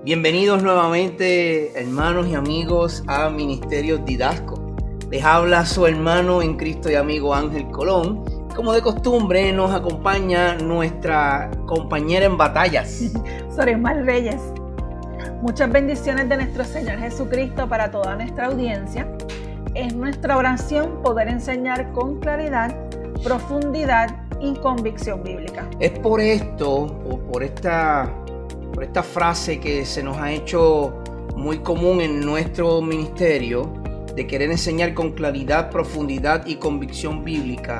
Bienvenidos nuevamente, hermanos y amigos, a Ministerios Didasco. Les habla su hermano en Cristo y amigo Ángel Colón. Como de costumbre, nos acompaña nuestra compañera en batallas, Sorimar Reyes. Muchas bendiciones de nuestro Señor Jesucristo para toda nuestra audiencia. Es nuestra oración poder enseñar con claridad, profundidad y convicción bíblica. Es por esto, o por esta frase que se nos ha hecho muy común en nuestro ministerio, de querer enseñar con claridad, profundidad y convicción bíblica,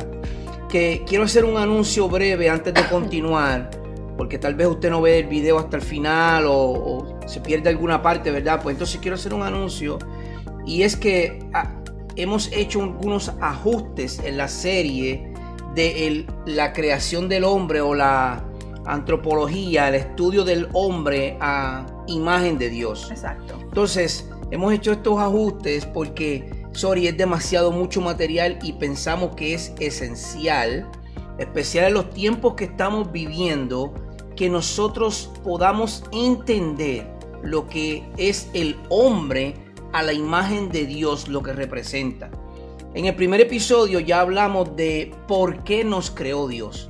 que quiero hacer un anuncio breve antes de continuar, porque tal vez usted no ve el video hasta el final o se pierde alguna parte, ¿verdad? Pues entonces quiero hacer un anuncio, y es que hemos hecho algunos ajustes en la serie de la creación del hombre o la antropología, el estudio del hombre a imagen de Dios. Exacto. Entonces, hemos hecho estos ajustes porque, es demasiado mucho material y pensamos que es esencial, especial en los tiempos que estamos viviendo, que nosotros podamos entender lo que es el hombre a la imagen de Dios, lo que representa. En el primer episodio ya hablamos de por qué nos creó Dios.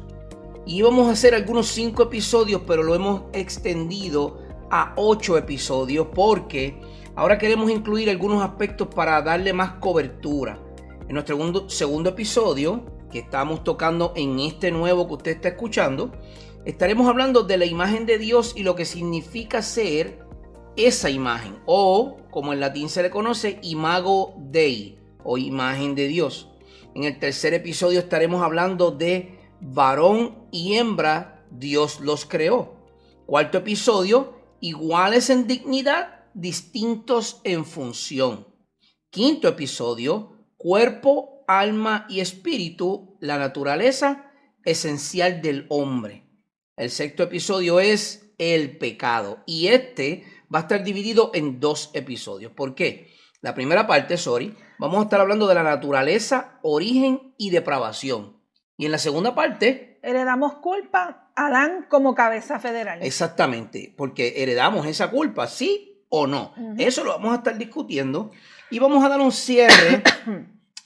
Y íbamos a hacer algunos 5 episodios, pero lo hemos extendido a 8 episodios porque ahora queremos incluir algunos aspectos para darle más cobertura. En nuestro segundo episodio, que estamos tocando en este nuevo que usted está escuchando, estaremos hablando de la imagen de Dios y lo que significa ser esa imagen, o como en latín se le conoce, imago Dei, o imagen de Dios. En el tercer episodio estaremos hablando de varón y hembra, Dios los creó. Cuarto episodio, iguales en dignidad, distintos en función. Quinto episodio, cuerpo, alma y espíritu, la naturaleza esencial del hombre. El sexto episodio es el pecado, y este va a estar dividido en 2 episodios. ¿Por qué? La primera parte, vamos a estar hablando de la naturaleza, origen y depravación. Y en la segunda parte, heredamos culpa a Adán como cabeza federal. Exactamente, porque heredamos esa culpa, ¿sí o no? Uh-huh. Eso lo vamos a estar discutiendo y vamos a dar un cierre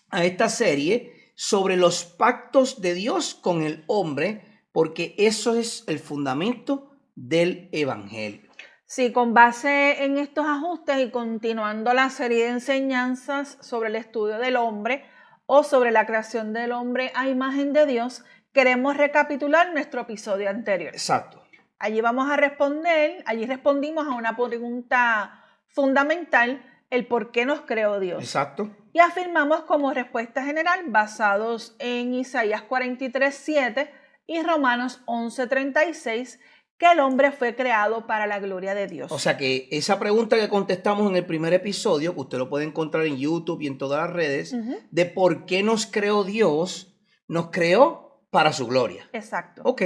a esta serie sobre los pactos de Dios con el hombre, porque eso es el fundamento del evangelio. Sí, con base en estos ajustes y continuando la serie de enseñanzas sobre el estudio del hombre o sobre la creación del hombre a imagen de Dios, queremos recapitular nuestro episodio anterior. Exacto. Allí respondimos a una pregunta fundamental, el por qué nos creó Dios. Exacto. Y afirmamos como respuesta general, basados en Isaías 43:7 y Romanos 11:36, que el hombre fue creado para la gloria de Dios. O sea que esa pregunta que contestamos en el primer episodio, que usted lo puede encontrar en YouTube y en todas las redes, de por qué nos creó Dios, nos creó para su gloria. Exacto. Ok.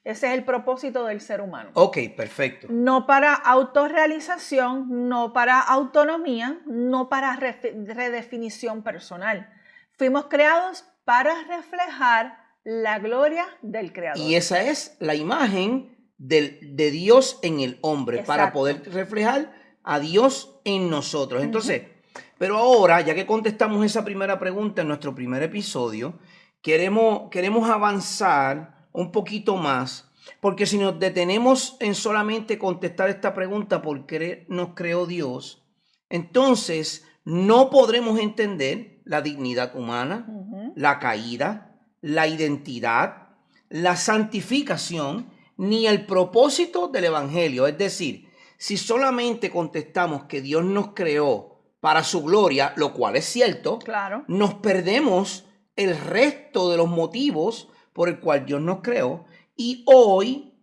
Ese es el propósito del ser humano. Ok, perfecto. No para autorrealización, no para autonomía, no para redefinición personal. Fuimos creados para reflejar la gloria del Creador. Y esa es la imagen de Dios en el hombre. Exacto. Para poder reflejar a Dios en nosotros. Entonces, pero ahora, ya que contestamos esa primera pregunta en nuestro primer episodio, queremos avanzar un poquito más, porque si nos detenemos en solamente contestar esta pregunta, ¿por qué nos creó Dios?, entonces no podremos entender la dignidad humana, la caída, la identidad, la santificación, ni el propósito del evangelio. Es decir, si solamente contestamos que Dios nos creó para su gloria, lo cual es cierto, claro, nos perdemos el resto de los motivos por el cual Dios nos creó. Y hoy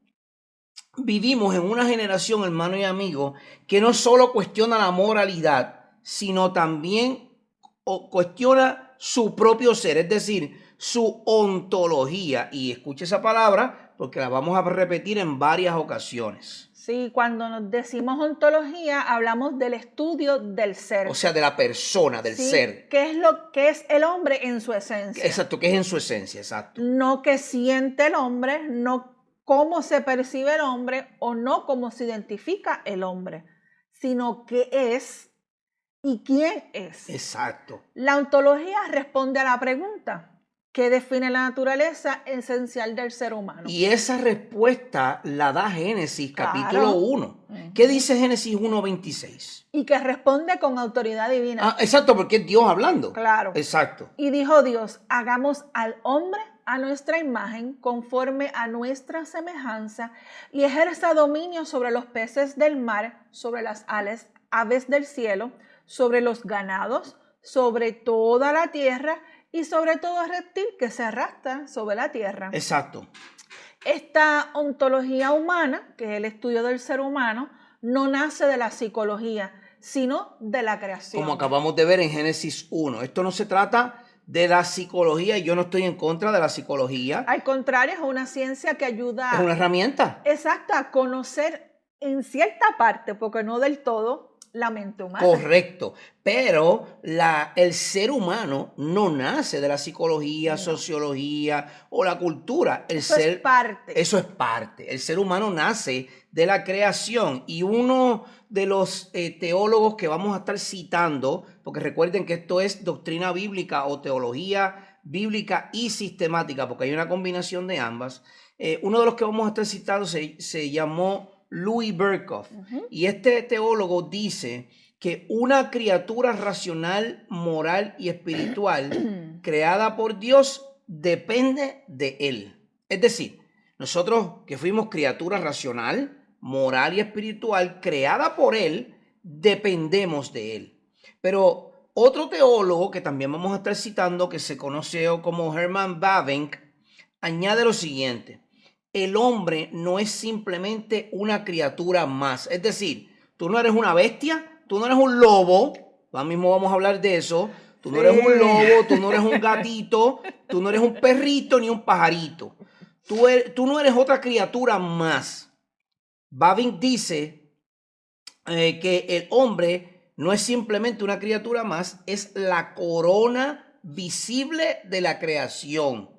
vivimos en una generación, hermano y amigo, que no solo cuestiona la moralidad, sino también cuestiona su propio ser, es decir, su ontología. Y escuche esa palabra porque la vamos a repetir en varias ocasiones. Sí, cuando nos decimos ontología, hablamos del estudio del ser. O sea, de la persona, del ser. ¿Qué es lo que es el hombre en su esencia? Exacto, que es en su esencia, exacto. No que siente el hombre, no cómo se percibe el hombre o no cómo se identifica el hombre, sino qué es y quién es. Exacto. La ontología responde a la pregunta, ¿qué define la naturaleza esencial del ser humano? Y esa respuesta la da Génesis, Claro. capítulo 1. ¿Qué dice Génesis 1:26? Y que responde con autoridad divina. Exacto, porque es Dios hablando. Claro. Exacto. Y dijo Dios, hagamos al hombre a nuestra imagen, conforme a nuestra semejanza, y ejerza dominio sobre los peces del mar, sobre las aves del cielo, sobre los ganados, sobre toda la tierra y sobre todo reptil que se arrastra sobre la tierra. Exacto. Esta ontología humana, que es el estudio del ser humano, no nace de la psicología, sino de la creación. Como acabamos de ver en Génesis 1. Esto no se trata de la psicología y yo no estoy en contra de la psicología. Al contrario, es una ciencia que ayuda. Es una herramienta. Exacto, a conocer en cierta parte, porque no del todo, la mente humana. Correcto, pero el ser humano no nace de la psicología, sociología o la cultura. Eso es parte. Eso es parte. El ser humano nace de la creación y uno de los teólogos que vamos a estar citando, porque recuerden que esto es doctrina bíblica o teología bíblica y sistemática, porque hay una combinación de ambas. Uno de los que vamos a estar citando se llamó Louis Berkhoff. Y este teólogo dice que una criatura racional, moral y espiritual creada por Dios depende de él. Es decir, nosotros que fuimos criatura racional, moral y espiritual creada por él, dependemos de él. Pero otro teólogo que también vamos a estar citando, que se conoce como Herman Bavinck, añade lo siguiente: el hombre no es simplemente una criatura más. Es decir, tú no eres una bestia, tú no eres un lobo, ahora mismo vamos a hablar de eso. Tú no eres un lobo, tú no eres un gatito, tú no eres un perrito ni un pajarito. Tú no eres otra criatura más. Bavinck dice que el hombre no es simplemente una criatura más, es la corona visible de la creación.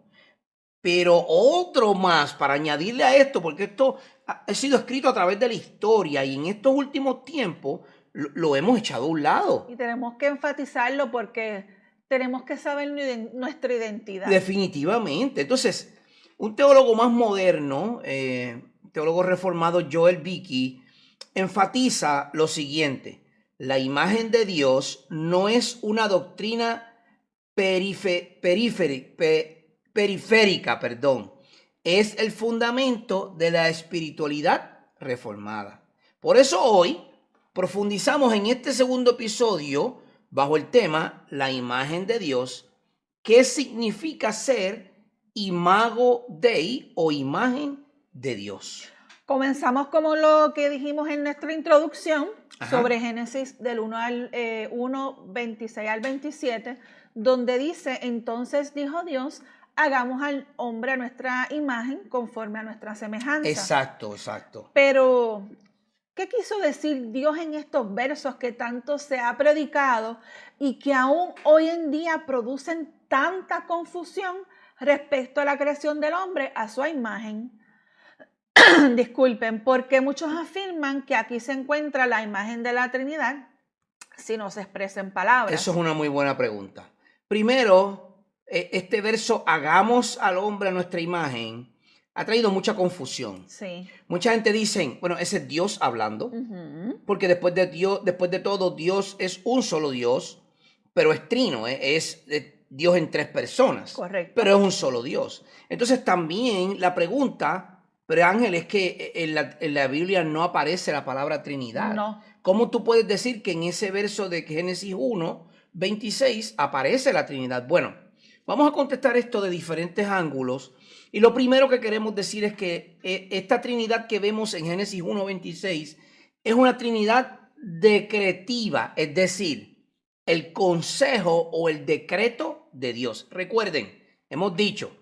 Pero otro más para añadirle a esto, porque esto ha sido escrito a través de la historia y en estos últimos tiempos lo hemos echado a un lado. Y tenemos que enfatizarlo porque tenemos que saber nuestra identidad. Definitivamente. Entonces, un teólogo más moderno, teólogo reformado Joel Beeke, enfatiza lo siguiente: la imagen de Dios no es una doctrina periférica, es el fundamento de la espiritualidad reformada. Por eso hoy profundizamos en este segundo episodio bajo el tema la imagen de Dios. ¿Qué significa ser imago Dei o imagen de Dios? Comenzamos como lo que dijimos en nuestra introducción sobre Génesis del 1:26 al 27, donde dice: entonces dijo Dios, hagamos al hombre a nuestra imagen conforme a nuestra semejanza. Exacto, exacto. Pero, ¿qué quiso decir Dios en estos versos que tanto se ha predicado y que aún hoy en día producen tanta confusión respecto a la creación del hombre a su imagen? Disculpen, porque muchos afirman que aquí se encuentra la imagen de la Trinidad si no se expresa en palabras. Eso es una muy buena pregunta. Primero, este verso, hagamos al hombre a nuestra imagen, ha traído mucha confusión. Sí. Mucha gente dice, bueno, ese es Dios hablando, porque después de todo, Dios es un solo Dios, pero es trino, es Dios en tres personas. Correcto. Pero es un solo Dios. Entonces también la pregunta, pero Ángel, es que en la Biblia no aparece la palabra Trinidad. No. ¿Cómo tú puedes decir que en ese verso de Génesis 1:26 aparece la Trinidad? Bueno, vamos a contestar esto de diferentes ángulos. Y lo primero que queremos decir es que esta Trinidad que vemos en Génesis 1:26 es una Trinidad decretiva, es decir, el consejo o el decreto de Dios. Recuerden, hemos dicho,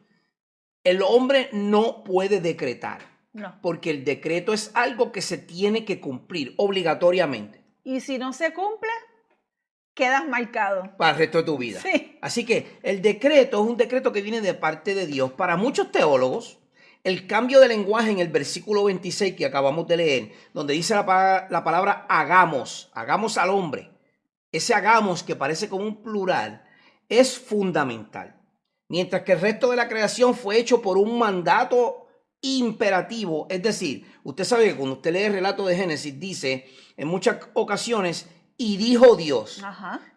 el hombre no puede decretar. No. Porque el decreto es algo que se tiene que cumplir obligatoriamente. Y si no se cumple, quedas marcado Para el resto de tu vida. Sí. Así que el decreto es un decreto que viene de parte de Dios. Para muchos teólogos, El cambio de lenguaje en el versículo 26 que acabamos de leer, donde dice la palabra hagamos al hombre, ese hagamos que parece como un plural, es fundamental. Mientras que el resto de la creación fue hecho por un mandato imperativo, es decir, usted sabe que cuando usted lee el relato de Génesis dice en muchas ocasiones, y dijo Dios,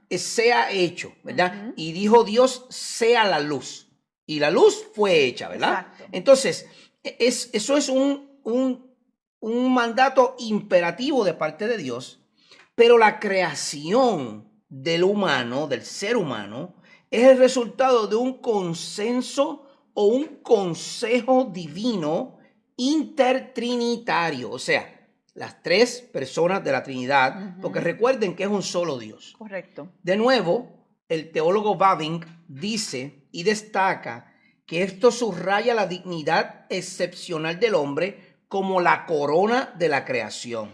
sea hecho, ¿verdad? Y dijo Dios, sea la luz. Y la luz fue hecha, ¿verdad? Exacto. Entonces, eso es un mandato imperativo de parte de Dios, pero la creación del humano, del ser humano, es el resultado de un consenso o un consejo divino intertrinitario, o sea, las tres personas de la Trinidad, porque recuerden que es un solo Dios. Correcto. De nuevo, el teólogo Bavinck dice y destaca que esto subraya la dignidad excepcional del hombre como la corona de la creación.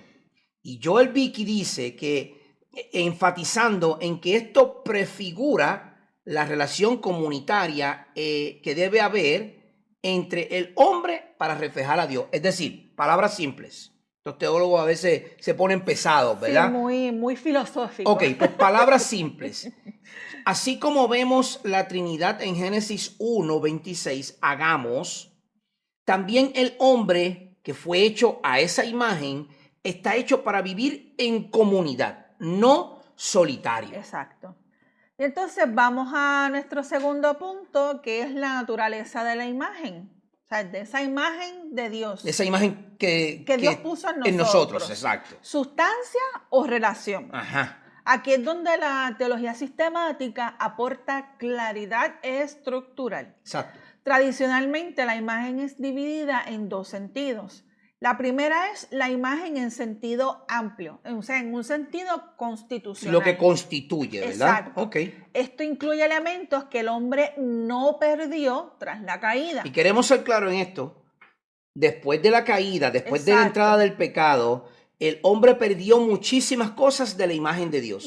Y Joel Beeke dice que, enfatizando en que esto prefigura la relación comunitaria que debe haber entre el hombre para reflejar a Dios. Es decir, palabras simples. Los teólogos a veces se ponen pesados, ¿verdad? Sí, muy filosóficos. Ok, pues palabras simples. Así como vemos la Trinidad en Génesis 1:26, hagamos, también el hombre que fue hecho a esa imagen está hecho para vivir en comunidad, no solitario. Exacto. Y entonces vamos a nuestro segundo punto, que es la naturaleza de la imagen. O sea, de esa imagen de Dios. Esa imagen que Dios puso en nosotros, exacto. Sustancia o relación. Ajá. Aquí es donde la teología sistemática aporta claridad estructural. Exacto. Tradicionalmente la imagen es dividida en dos sentidos. La primera es la imagen en sentido amplio, o sea, en un sentido constitucional. Lo que constituye, ¿verdad? Exacto. Okay. Esto incluye elementos que el hombre no perdió tras la caída. Y queremos ser claros en esto. Después de la caída, después de la entrada del pecado, el hombre perdió muchísimas cosas de la imagen de Dios.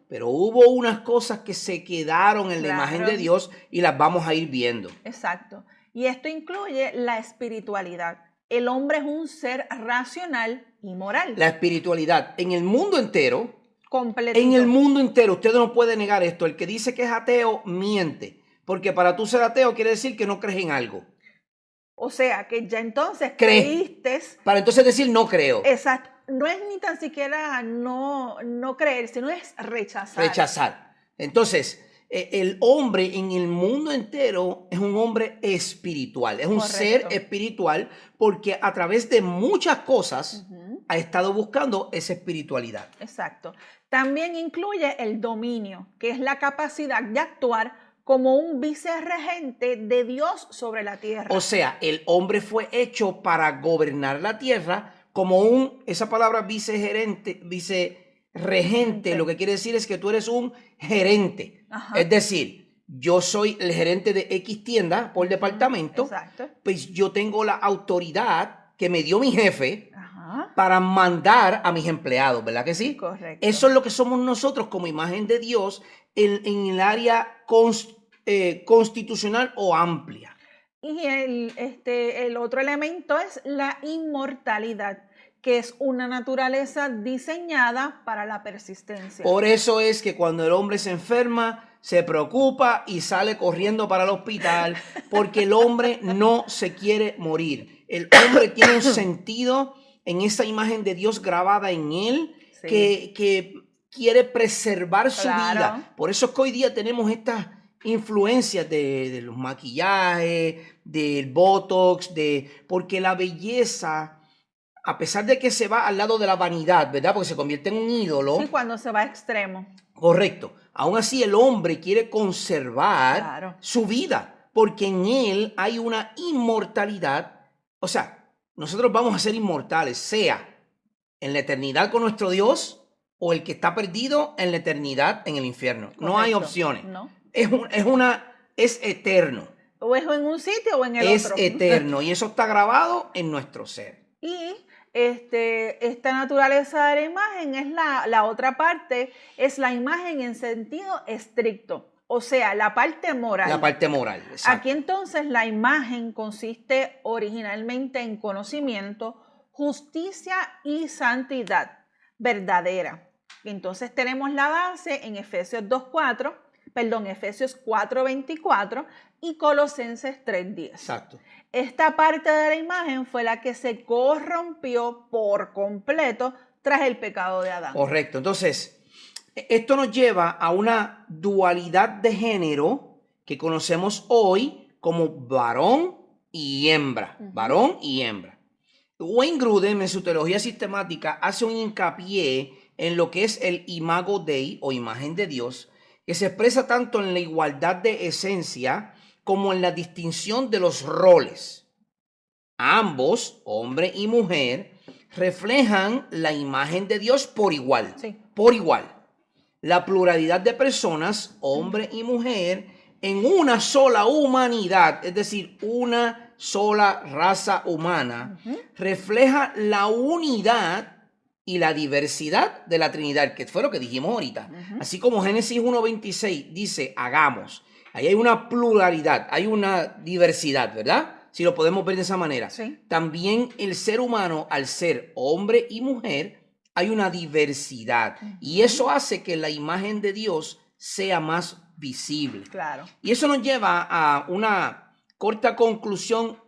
Pero hubo unas cosas que se quedaron en la imagen de Dios y las vamos a ir viendo. Exacto. Y esto incluye la espiritualidad. El hombre es un ser racional y moral. La espiritualidad en el mundo entero. Completito. En el mundo entero, usted no puede negar esto. El que dice que es ateo, miente. Porque para tú ser ateo quiere decir que no crees en algo. O sea, que ya entonces creíste. Para entonces decir no creo. Exacto. No es ni tan siquiera no creer, sino es rechazar. Rechazar. Entonces, el hombre en el mundo entero es un hombre espiritual. Es un ser espiritual porque a través de muchas cosas ha estado buscando esa espiritualidad. Exacto. También incluye el dominio, que es la capacidad de actuar como un vicerregente de Dios sobre la tierra. O sea, el hombre fue hecho para gobernar la tierra como esa palabra vicerregente, lo que quiere decir es que tú eres un gerente. Ajá. Es decir, yo soy el gerente de X tienda por departamento. Exacto. Pues yo tengo la autoridad que me dio mi jefe para mandar a mis empleados, ¿verdad que sí? Correcto. Eso es lo que somos nosotros como imagen de Dios en el área constitucional o amplia. Y el otro elemento es la inmortalidad, que es una naturaleza diseñada para la persistencia. Por eso es que cuando el hombre se enferma, se preocupa y sale corriendo para el hospital, porque el hombre no se quiere morir. El hombre tiene un sentido en esa imagen de Dios grabada en él, sí, que quiere preservar su vida. Por eso es que hoy día tenemos estas influencias de los maquillajes, del botox, porque la belleza, a pesar de que se va al lado de la vanidad, ¿verdad? Porque se convierte en un ídolo. Sí, cuando se va a extremo. Correcto. Aún así el hombre quiere conservar su vida, porque en él hay una inmortalidad. O sea, nosotros vamos a ser inmortales, sea en la eternidad con nuestro Dios o el que está perdido en la eternidad en el infierno. Correcto. No hay opciones. No. Es eterno. O es en un sitio o en el otro. Es eterno y eso está grabado en nuestro ser. Y esta naturaleza de la imagen es la otra parte, es la imagen en sentido estricto. O sea, la parte moral. La parte moral, exacto. Aquí entonces la imagen consiste originalmente en conocimiento, justicia y santidad verdadera. Entonces tenemos la base en Efesios 4:24 y Colosenses 3:10. Exacto. Esta parte de la imagen fue la que se corrompió por completo tras el pecado de Adán. Correcto. Entonces, esto nos lleva a una dualidad de género que conocemos hoy como varón y hembra. Varón y hembra. Wayne Grudem, en su teología sistemática, hace un hincapié en lo que es el imago Dei o imagen de Dios, que se expresa tanto en la igualdad de esencia como en la distinción de los roles. Ambos, hombre y mujer, reflejan la imagen de Dios por igual. Sí. Por igual. La pluralidad de personas, hombre y mujer, en una sola humanidad, es decir, una sola raza humana, refleja la unidad y la diversidad de la Trinidad, que fue lo que dijimos ahorita. Así como Génesis 1:26 dice, hagamos. Ahí hay una pluralidad, hay una diversidad, ¿verdad? Si lo podemos ver de esa manera. Sí. También el ser humano, al ser hombre y mujer, hay una diversidad. Y eso hace que la imagen de Dios sea más visible. Claro. Y eso nos lleva a una corta conclusión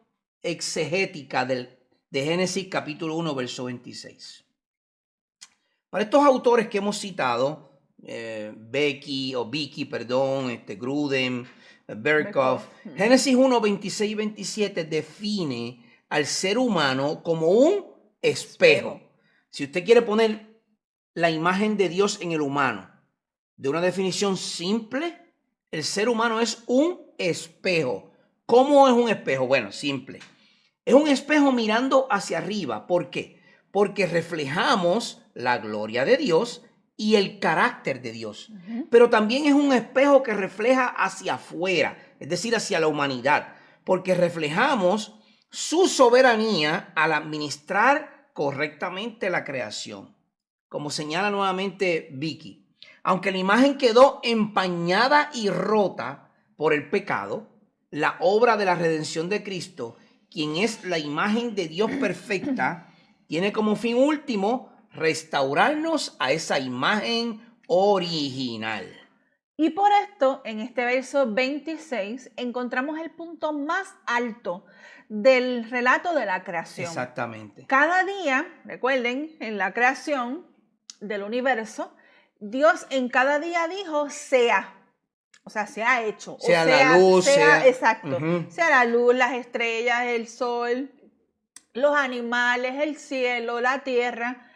exegética de Génesis capítulo 1, verso 26. Para estos autores que hemos citado, Vicky, Grudem, Berkhoff, Génesis 1, 26 y 27 define al ser humano como un espejo. Si usted quiere poner la imagen de Dios en el humano, de una definición simple, el ser humano es un espejo. ¿Cómo es un espejo? Bueno, simple. Es un espejo mirando hacia arriba. ¿Por qué? Porque reflejamos la gloria de Dios y el carácter de Dios. Pero también es un espejo que refleja hacia afuera, es decir, hacia la humanidad, porque reflejamos su soberanía al administrar correctamente la creación. Como señala nuevamente Vicky, aunque la imagen quedó empañada y rota por el pecado, la obra de la redención de Cristo, quien es la imagen de Dios perfecta, tiene como fin último restaurarnos a esa imagen original. Y por esto, en este verso 26, encontramos el punto más alto del relato de la creación. Exactamente. Cada día, recuerden, en la creación del universo, Dios en cada día dijo, sea. O sea, se ha hecho. Sea la luz, sea. Exacto. Sea la luz, las estrellas, el sol, los animales, el cielo, la tierra.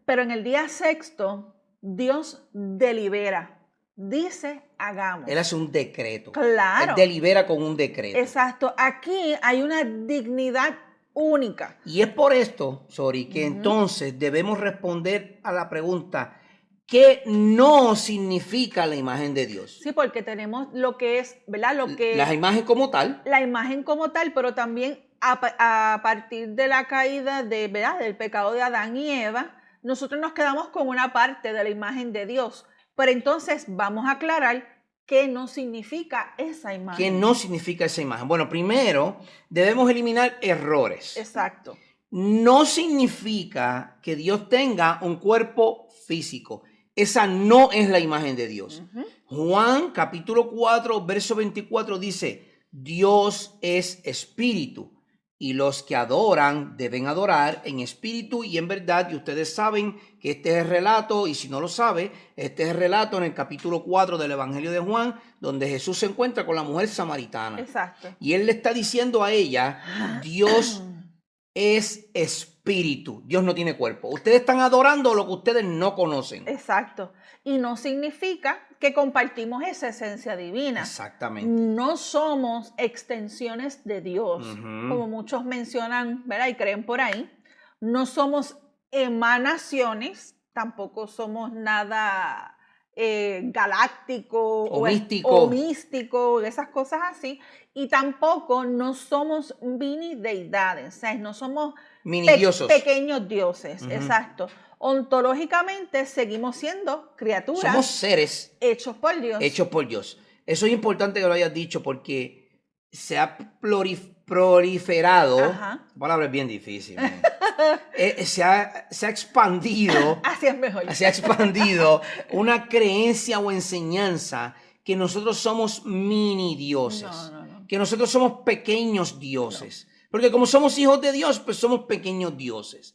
Pero en el día sexto, Dios delibera. Dice, hagamos. Él hace un decreto. Claro. Él delibera con un decreto. Exacto. Aquí hay una dignidad única. Y es por esto, Sori, que entonces debemos responder a la pregunta, ¿qué no significa la imagen de Dios? Sí, porque tenemos lo que es, ¿verdad? La imagen como tal. La imagen como tal, pero también a partir de la caída ¿verdad? Del pecado de Adán y Eva, nosotros nos quedamos con una parte de la imagen de Dios. Pero entonces vamos a aclarar qué no significa esa imagen. ¿Qué no significa esa imagen? Bueno, primero debemos eliminar errores. Exacto. No significa que Dios tenga un cuerpo físico. Esa no es la imagen de Dios. Juan capítulo 4, verso 24 dice, Dios es espíritu y los que adoran deben adorar en espíritu y en verdad. Y ustedes saben que este es el relato, y si no lo sabe, este es el relato en el capítulo 4 del Evangelio de Juan, donde Jesús se encuentra con la mujer samaritana. Exacto. Y él le está diciendo a ella, Dios es espíritu, Dios no tiene cuerpo. Ustedes están adorando lo que ustedes no conocen. Exacto. Y no significa que compartimos esa esencia divina. Exactamente. No somos extensiones de Dios, como muchos mencionan, ¿verdad? Y creen por ahí. No somos emanaciones, tampoco somos nada galáctico o místico, esas cosas así. Y tampoco no somos mini deidades, o sea, no somos Minidiosos. Pequeños dioses, exacto. Ontológicamente seguimos siendo criaturas. Somos seres hechos por Dios. Hechos por Dios. Eso es importante que lo hayas dicho porque se ha proliferado. Ajá. La palabra es bien difícil. Se ha expandido. Así es mejor. Se ha expandido una creencia o enseñanza que nosotros somos mini dioses. No. Que nosotros somos pequeños dioses. Porque como somos hijos de Dios, pues somos pequeños dioses.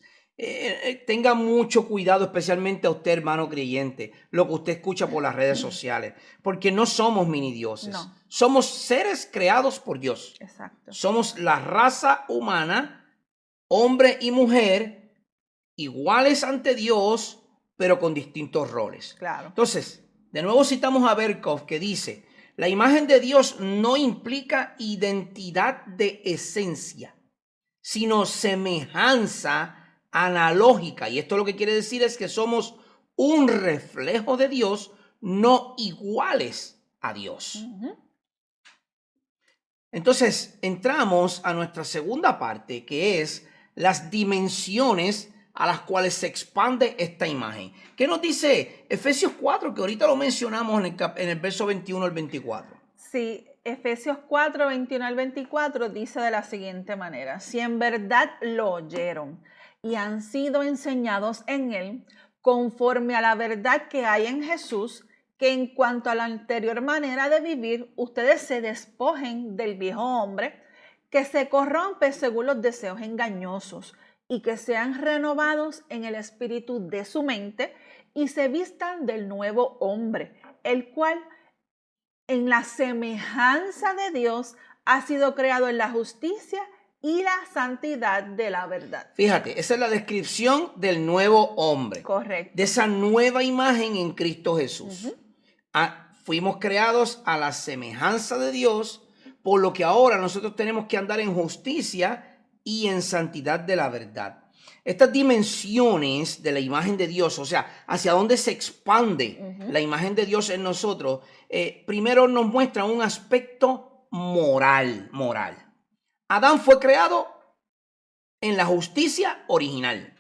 Tenga mucho cuidado, especialmente a usted, hermano creyente, lo que usted escucha por las redes sociales, porque no somos mini dioses. No. Somos seres creados por Dios. Exacto. Somos la raza humana, hombre y mujer, iguales ante Dios, pero con distintos roles. Claro. Entonces, de nuevo citamos a Berkov, que dice: la imagen de Dios no implica identidad de esencia, sino semejanza analógica. Y esto lo que quiere decir es que somos un reflejo de Dios, no iguales a Dios. Entonces, entramos a nuestra segunda parte, que es las dimensiones a las cuales se expande esta imagen. ¿Qué nos dice Efesios 4, que ahorita lo mencionamos en el verso 21 al 24? Sí, Efesios 4, 21 al 24 dice de la siguiente manera: si en verdad lo oyeron y han sido enseñados en él, conforme a la verdad que hay en Jesús, que en cuanto a la anterior manera de vivir, ustedes se despojen del viejo hombre, que se corrompe según los deseos engañosos, y que sean renovados en el espíritu de su mente, y se vistan del nuevo hombre, el cual en la semejanza de Dios ha sido creado en la justicia y la santidad de la verdad. Fíjate, esa es la descripción del nuevo hombre. Correcto. De esa nueva imagen en Cristo Jesús. Fuimos creados a la semejanza de Dios, por lo que ahora nosotros tenemos que andar en justicia y en santidad de la verdad. Estas dimensiones de la imagen de Dios, o sea, hacia dónde se expande la imagen de Dios en nosotros, primero nos muestra un aspecto moral. Adán fue creado en la justicia original.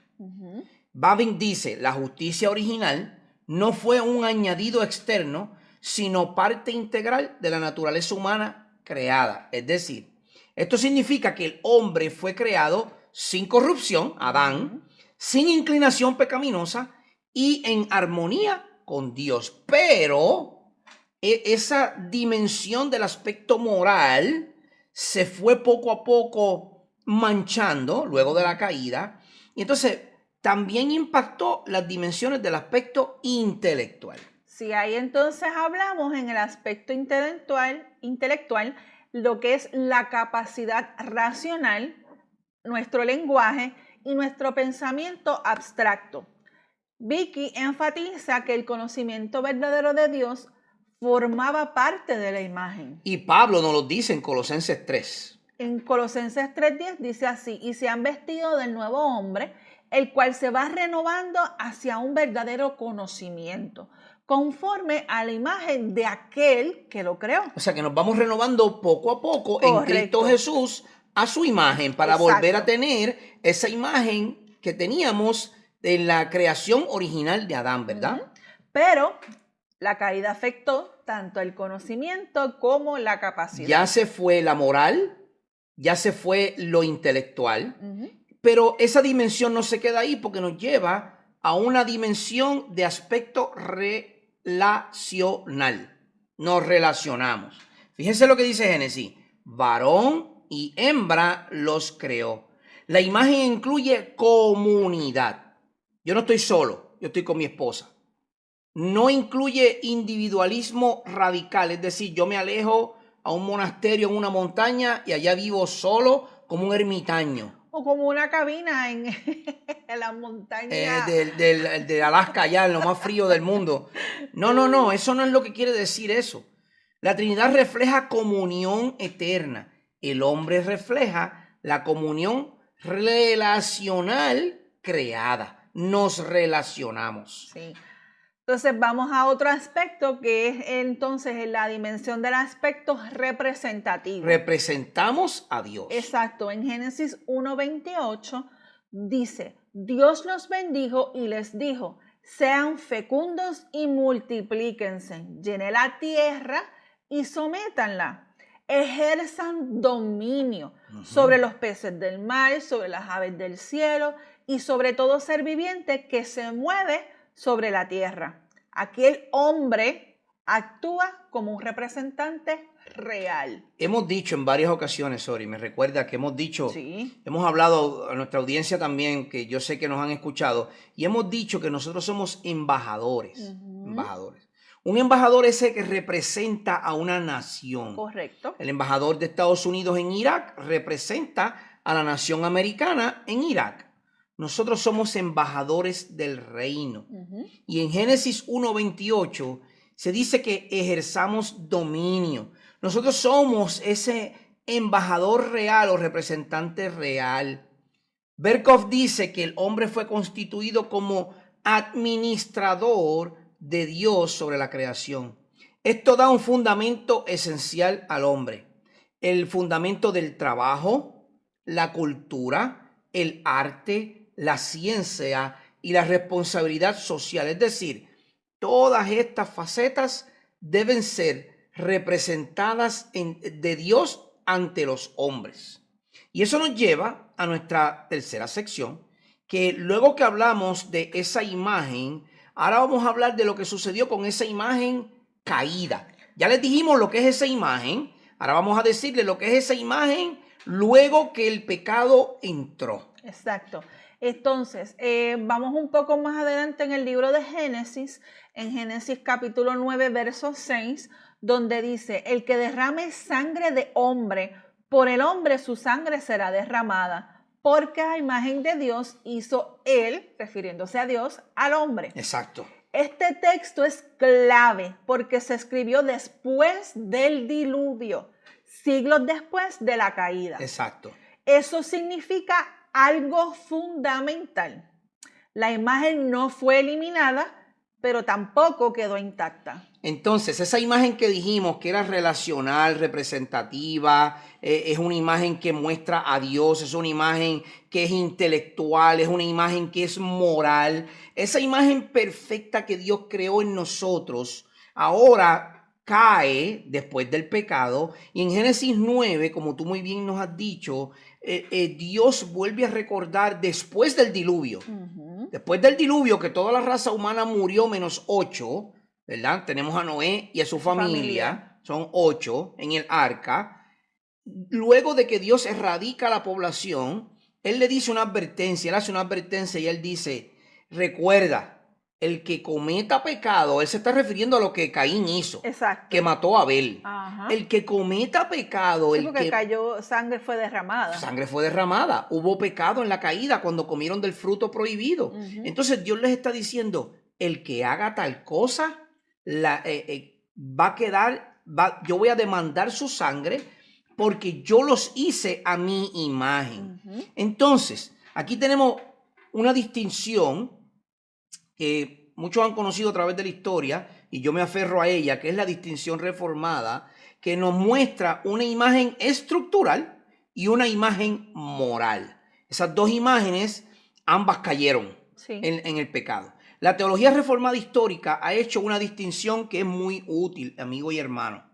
Babin dice: la justicia original no fue un añadido externo, sino parte integral de la naturaleza humana creada. Es decir, esto significa que el hombre fue creado sin corrupción, Adán, sin inclinación pecaminosa y en armonía con Dios. Pero esa dimensión del aspecto moral se fue poco a poco manchando luego de la caída, y entonces también impactó las dimensiones del aspecto intelectual. Sí, ahí entonces hablamos en el aspecto intelectual, lo que es la capacidad racional, nuestro lenguaje y nuestro pensamiento abstracto. Vicky enfatiza que el conocimiento verdadero de Dios formaba parte de la imagen. Y Pablo nos lo dice en Colosenses 3. En Colosenses 3:10 dice así: y se han vestido del nuevo hombre, el cual se va renovando hacia un verdadero conocimiento, conforme a la imagen de aquel que lo creó. O sea que nos vamos renovando poco a poco. Correcto. En Cristo Jesús a su imagen, para volver a tener esa imagen que teníamos en la creación original de Adán, ¿verdad? Pero la caída afectó tanto el conocimiento como la capacidad. Ya se fue la moral, ya se fue lo intelectual, pero esa dimensión no se queda ahí, porque nos lleva a una dimensión de aspecto relacional. Nos relacionamos. Fíjense lo que dice Génesis: varón y hembra los creó. La imagen incluye comunidad. Yo no estoy solo, yo estoy con mi esposa. No incluye individualismo radical, es decir, yo me alejo a un monasterio en una montaña y allá vivo solo como un ermitaño. O como una cabina en la montaña. De Alaska, allá en lo más frío del mundo. No, eso no es lo que quiere decir eso. La Trinidad refleja comunión eterna. El hombre refleja la comunión relacional creada. Nos relacionamos. Sí. Entonces vamos a otro aspecto, que es entonces en la dimensión del aspecto representativo. Representamos a Dios. Exacto. En Génesis 1:28 Dice, Dios los bendijo y les dijo, sean fecundos y multiplíquense, llenen la tierra y sométanla, ejerzan dominio sobre los peces del mar, sobre las aves del cielo y sobre todo ser viviente que se mueve sobre la tierra. Aquí el hombre actúa como un representante real. Hemos dicho en varias ocasiones, Sori, me recuerda que hemos dicho, Sí. hemos hablado a nuestra audiencia también, que yo sé que nos han escuchado, y hemos dicho que nosotros somos embajadores. Embajadores. Un embajador es el que representa a una nación. Correcto. El embajador de Estados Unidos en Irak representa a la nación americana en Irak. Nosotros somos embajadores del reino. Y en Génesis 1:28 se dice que ejerzamos dominio. Nosotros somos ese embajador real o representante real. Berkhoff dice que el hombre fue constituido como administrador de Dios sobre la creación. Esto da un fundamento esencial al hombre. El fundamento del trabajo, la cultura, el arte, la ciencia y la responsabilidad social. Es decir, todas estas facetas deben ser representadas de Dios ante los hombres. Y eso nos lleva a nuestra tercera sección, que luego que hablamos de esa imagen, ahora vamos a hablar de lo que sucedió con esa imagen caída. Ya les dijimos lo que es esa imagen, ahora vamos a decirle lo que es esa imagen luego que el pecado entró. Exacto. Entonces, vamos un poco más adelante en el libro de Génesis, en Génesis capítulo 9, verso 6, donde dice, el que derrame sangre de hombre, por el hombre su sangre será derramada, porque a imagen de Dios hizo él, refiriéndose a Dios, al hombre. Exacto. Este texto es clave porque se escribió después del diluvio, siglos después de la caída. Exacto. Eso significa algo fundamental. La imagen no fue eliminada, pero tampoco quedó intacta. Entonces, esa imagen que dijimos que era relacional, representativa, es una imagen que muestra a Dios, es una imagen que es intelectual, es una imagen que es moral. Esa imagen perfecta que Dios creó en nosotros, ahora cae después del pecado. Y en Génesis 9, como tú muy bien nos has dicho, Dios vuelve a recordar después del diluvio. Después del diluvio, que toda la raza humana murió menos 8, ¿verdad? Tenemos a Noé y a su familia. Son 8 en el arca. Luego de que Dios erradica la población, Él le dice una advertencia, Él hace una advertencia y Él dice, recuerda, el que cometa pecado, Él se está refiriendo a lo que Caín hizo. Exacto. Que mató a Abel. Ajá. El que cometa pecado, sí, porque cayó, sangre fue derramada. Sangre fue derramada. Hubo pecado en la caída cuando comieron del fruto prohibido. Entonces Dios les está diciendo, el que haga tal cosa, va a quedar, yo voy a demandar su sangre porque yo los hice a mi imagen. Entonces, aquí tenemos una distinción que muchos han conocido a través de la historia y yo me aferro a ella, que es la distinción reformada, que nos muestra una imagen estructural y una imagen moral. Esas dos imágenes, ambas cayeron en el pecado. La teología reformada histórica ha hecho una distinción que es muy útil, amigo y hermano.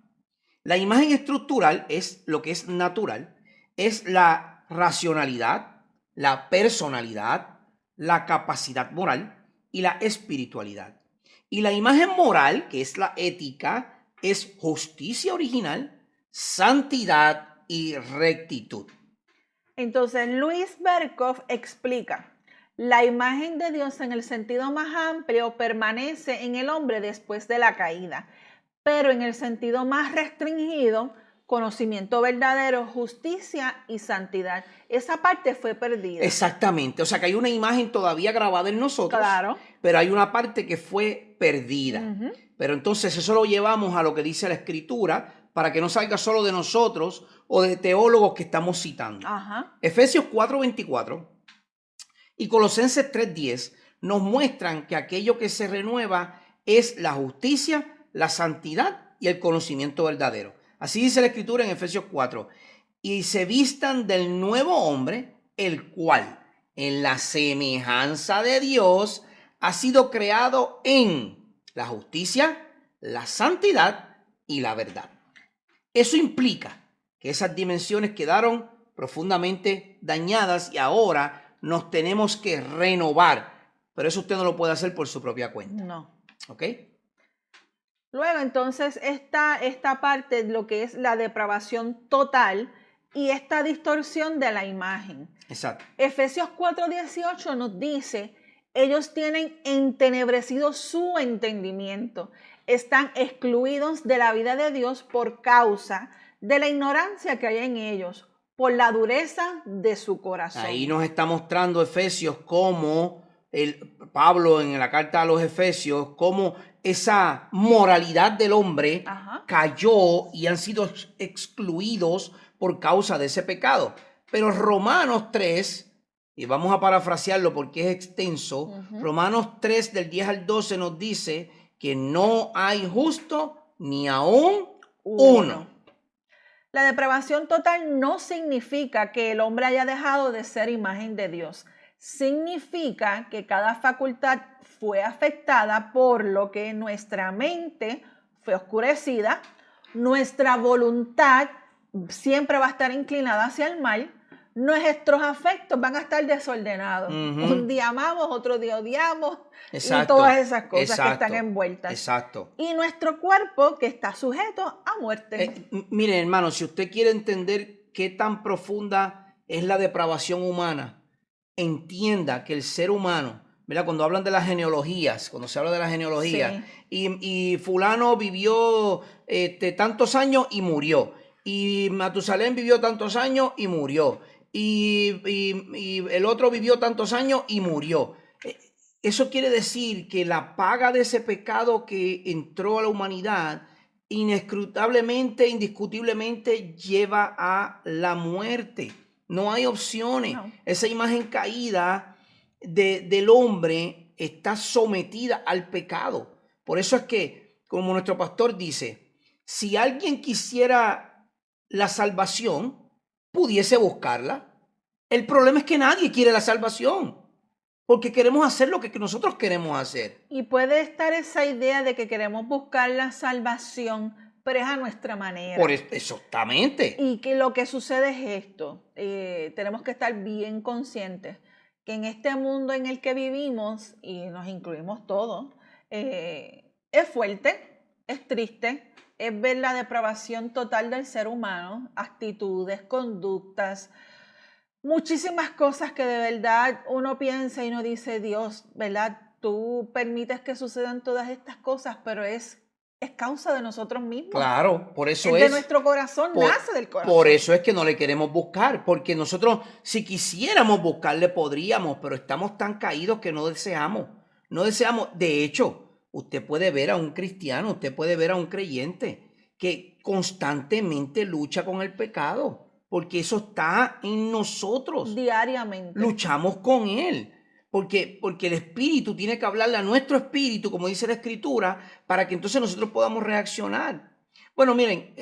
La imagen estructural es lo que es natural, es la racionalidad, la personalidad, la capacidad moral y la espiritualidad. Y la imagen moral, que es la ética, es justicia original, santidad y rectitud. Entonces, Luis Berkhoff explica, la imagen de Dios en el sentido más amplio permanece en el hombre después de la caída, pero en el sentido más restringido, conocimiento verdadero, justicia y santidad. Esa parte fue perdida. Exactamente, o sea que hay una imagen todavía grabada en nosotros, claro, pero hay una parte que fue perdida. Pero entonces eso lo llevamos a lo que dice la Escritura para que no salga solo de nosotros o de teólogos que estamos citando. Efesios 4:24 y Colosenses 3:10 nos muestran que aquello que se renueva es la justicia, la santidad y el conocimiento verdadero. Así dice la Escritura en Efesios 4. Y se vistan del nuevo hombre, el cual, en la semejanza de Dios, ha sido creado en la justicia, la santidad y la verdad. Eso implica que esas dimensiones quedaron profundamente dañadas y ahora nos tenemos que renovar. Pero eso usted no lo puede hacer por su propia cuenta. No. ¿Ok? Luego entonces esta parte de lo que es la depravación total y esta distorsión de la imagen. Exacto. Efesios 4:18 nos dice, ellos tienen entenebrecido su entendimiento, están excluidos de la vida de Dios por causa de la ignorancia que hay en ellos, por la dureza de su corazón. Ahí nos está mostrando Efesios cómo Pablo en la carta a los Efesios, cómo esa moralidad del hombre cayó y han sido excluidos por causa de ese pecado. Pero Romanos 3, y vamos a parafrasearlo porque es extenso, Romanos 3 del 10 al 12 nos dice que no hay justo ni aún uno. La depravación total no significa que el hombre haya dejado de ser imagen de Dios. Significa que cada facultad fue afectada, por lo que nuestra mente fue oscurecida, nuestra voluntad siempre va a estar inclinada hacia el mal, nuestros afectos van a estar desordenados. Un día amamos, otro día odiamos. Exacto. Y todas esas cosas que están envueltas. Exacto. Y nuestro cuerpo que está sujeto a muerte. Miren, hermano, si usted quiere entender qué tan profunda es la depravación humana, entienda que el ser humano, ¿verdad? Cuando hablan de las genealogías, cuando se habla de las genealogías, sí. y fulano vivió tantos años y murió, y Matusalén vivió tantos años y murió, y el otro vivió tantos años y murió. Eso quiere decir que la paga de ese pecado que entró a la humanidad inescrutablemente, indiscutiblemente lleva a la muerte. No hay opciones. No. Esa imagen caída del hombre está sometida al pecado. Por eso es que, como nuestro pastor dice, si alguien quisiera la salvación, pudiese buscarla. El problema es que nadie quiere la salvación, porque queremos hacer lo que nosotros queremos hacer. Y puede estar esa idea de que queremos buscar la salvación, pero es a nuestra manera. Exactamente. Y que lo que sucede es esto. Tenemos que estar bien conscientes que en este mundo en el que vivimos, y nos incluimos todos, es fuerte, es triste, es ver la depravación total del ser humano, actitudes, conductas, muchísimas cosas que de verdad uno piensa y uno dice, Dios, ¿verdad? Tú permites que sucedan todas estas cosas, pero es causa de nosotros mismos. Claro, por eso de nuestro corazón, nace del corazón. Por eso es que no le queremos buscar, porque nosotros, si quisiéramos buscarle, podríamos, pero estamos tan caídos que no deseamos. No deseamos. De hecho, usted puede ver a un cristiano, usted puede ver a un creyente que constantemente lucha con el pecado, porque eso está en nosotros. Diariamente. Luchamos con él. Porque el espíritu tiene que hablarle a nuestro espíritu, como dice la escritura, para que entonces nosotros podamos reaccionar. Bueno, miren,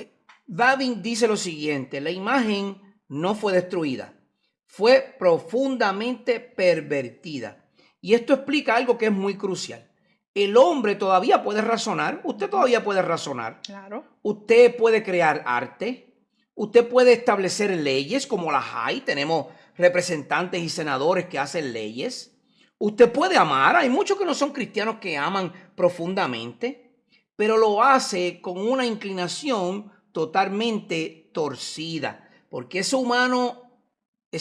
Babin dice lo siguiente: la imagen no fue destruida, fue profundamente pervertida. Y esto explica algo que es muy crucial. El hombre todavía puede razonar, usted todavía puede razonar. Claro. Usted puede crear arte, usted puede establecer leyes como las hay, tenemos representantes y senadores que hacen leyes. Usted puede amar, hay muchos que no son cristianos que aman profundamente, pero lo hace con una inclinación totalmente torcida, porque ese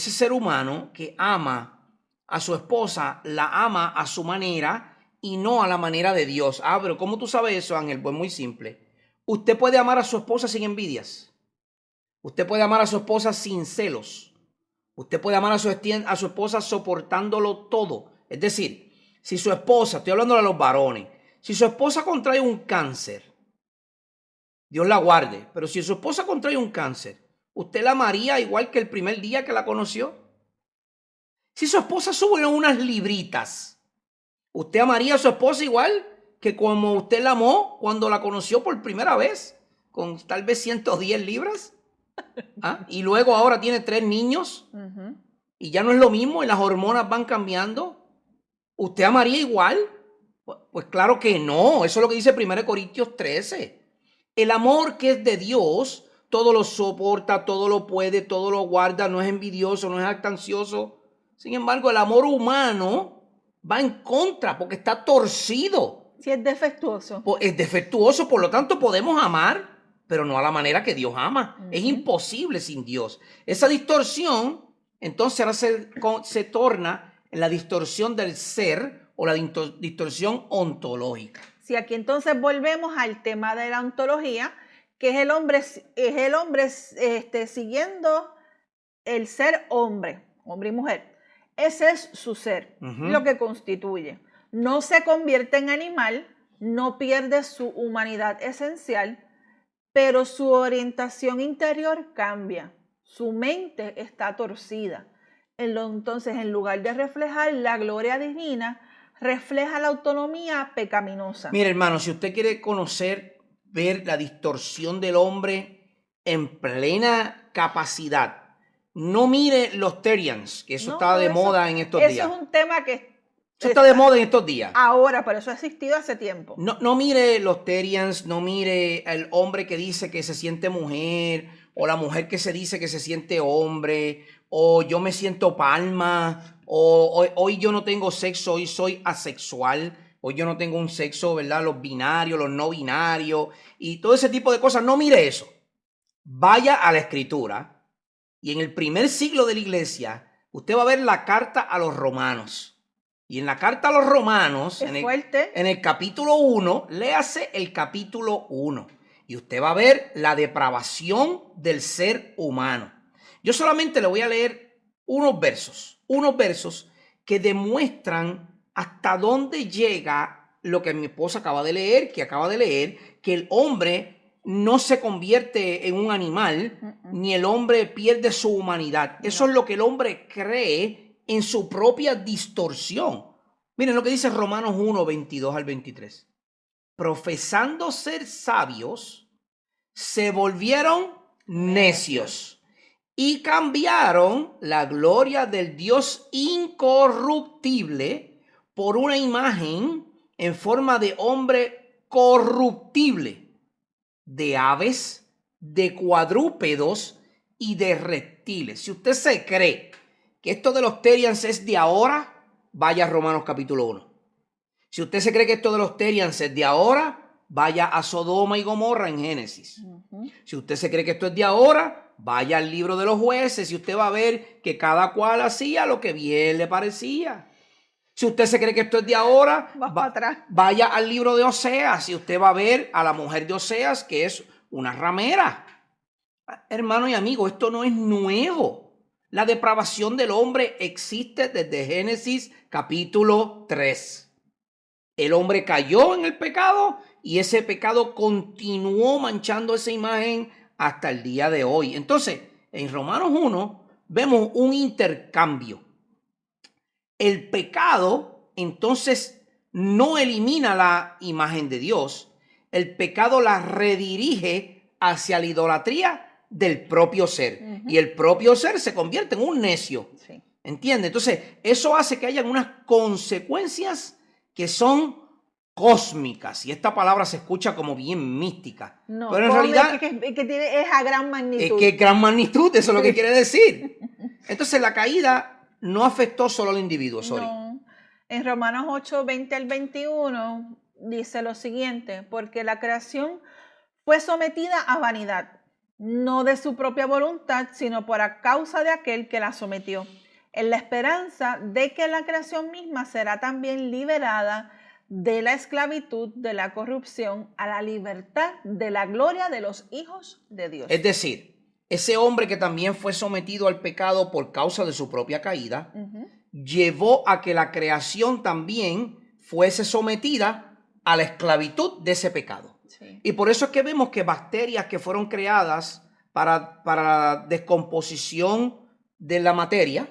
ser humano que ama a su esposa, la ama a su manera y no a la manera de Dios. Pero ¿cómo tú sabes eso, Ángel? Pues muy simple. Usted puede amar a su esposa sin envidias. Usted puede amar a su esposa sin celos. Usted puede amar a su esposa soportándolo todo. Es decir, si su esposa, estoy hablando de los varones, si su esposa contrae un cáncer, Dios la guarde, pero si su esposa contrae un cáncer, ¿usted la amaría igual que el primer día que la conoció? Si su esposa sube unas libritas, ¿usted amaría a su esposa igual que como usted la amó cuando la conoció por primera vez? Con tal vez 110 libras. ¿Ah? Y luego ahora tiene 3 niños. y ya no es lo mismo y las hormonas van cambiando, ¿usted amaría igual? Pues claro que no. Eso es lo que dice 1 Corintios 13. El amor que es de Dios todo lo soporta, todo lo puede, todo lo guarda, no es envidioso, no es jactancioso. Sin embargo, el amor humano va en contra porque está torcido. Si es defectuoso. Es defectuoso, por lo tanto podemos amar, pero no a la manera que Dios ama. Es imposible sin Dios. Esa distorsión, entonces ahora se torna en la distorsión del ser o la distorsión ontológica. Si aquí entonces volvemos al tema de la ontología, que es el hombre siguiendo el ser hombre y mujer. Ese es su ser, lo que constituye. No se convierte en animal, no pierde su humanidad esencial, pero su orientación interior cambia. Su mente está torcida. Entonces, en lugar de reflejar la gloria divina, refleja la autonomía pecaminosa. Mire, hermano, si usted quiere ver la distorsión del hombre en plena capacidad, no mire los Therians, que eso está de moda en estos días. Eso es un tema que está de moda en estos días. Ahora, pero eso ha existido hace tiempo. No mire los Therians, no mire el hombre que dice que se siente mujer, o la mujer que se dice que se siente hombre, o yo me siento palma, o hoy yo no tengo sexo, hoy soy asexual, hoy yo no tengo un sexo, ¿verdad? Los binarios, los no binarios, y todo ese tipo de cosas. No mire eso. Vaya a la Escritura. Y en el primer siglo de la iglesia, usted va a ver la carta a los romanos. Y en la carta a los romanos, en el capítulo 1, léase el capítulo 1. Y usted va a ver la depravación del ser humano. Yo solamente le voy a leer unos versos que demuestran hasta dónde llega lo que mi esposa acaba de leer, que el hombre no se convierte en un animal, ni el hombre pierde su humanidad. Eso es lo que el hombre cree en su propia distorsión. Miren lo que dice Romanos 1, 22 al 23. Profesando ser sabios, se volvieron necios y cambiaron la gloria del Dios incorruptible por una imagen en forma de hombre corruptible, de aves, de cuadrúpedos y de reptiles. Si usted se cree que esto de los Therians es de ahora, vaya a Romanos capítulo 1. Si usted se cree que esto de los Therians es de ahora, vaya a Sodoma y Gomorra en Génesis. Si usted se cree que esto es de ahora, vaya al libro de los jueces y usted va a ver que cada cual hacía lo que bien le parecía. Si usted se cree que esto es de ahora, vaya al libro de Oseas y usted va a ver a la mujer de Oseas que es una ramera. Hermano y amigo, esto no es nuevo. La depravación del hombre existe desde Génesis capítulo 3. El hombre cayó en el pecado y ese pecado continuó manchando esa imagen hasta el día de hoy. Entonces, en Romanos 1 vemos un intercambio. El pecado, entonces, no elimina la imagen de Dios. El pecado la redirige hacia la idolatría del propio ser. Y el propio ser se convierte en un necio. Sí. ¿Entiende? Entonces, eso hace que hayan unas consecuencias que son cósmicas. Y esta palabra se escucha como bien mística. No, pero en realidad es a gran magnitud. Es que es gran magnitud, eso es lo que quiere decir. Entonces, la caída no afectó solo al individuo, No. En Romanos 8, 20 al 21 dice lo siguiente: porque la creación fue sometida a vanidad, no de su propia voluntad, sino por causa de aquel que la sometió, en la esperanza de que la creación misma será también liberada de la esclavitud, de la corrupción, a la libertad de la gloria de los hijos de Dios. Es decir, ese hombre que también fue sometido al pecado por causa de su propia caída, llevó a que la creación también fuese sometida a la esclavitud de ese pecado. Sí. Y por eso es que vemos que bacterias que fueron creadas para la descomposición de la materia,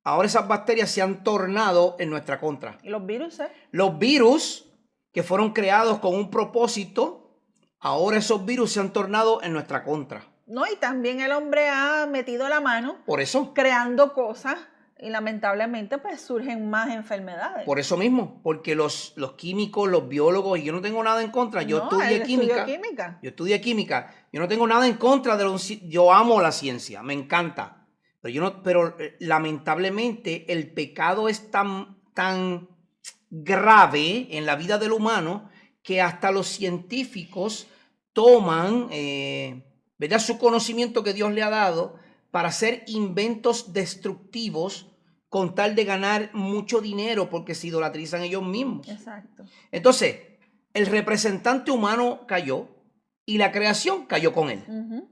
ahora esas bacterias se han tornado en nuestra contra. ¿Y los virus? Los virus que fueron creados con un propósito, ahora esos virus se han tornado en nuestra contra. No, y también el hombre ha metido la mano Por eso. creando cosas y lamentablemente pues surgen más enfermedades. Por eso mismo, porque los químicos, los biólogos, y yo no tengo nada en contra, yo No, estudié él química. estudió química. Yo estudié química, yo no tengo nada en contra de yo amo la ciencia, me encanta. Pero lamentablemente el pecado es tan grave en la vida del humano que hasta los científicos toman, ¿verdad?, su conocimiento que Dios le ha dado para hacer inventos destructivos con tal de ganar mucho dinero porque se idolatrizan ellos mismos. Exacto. Entonces, el representante humano cayó y la creación cayó con él. Uh-huh.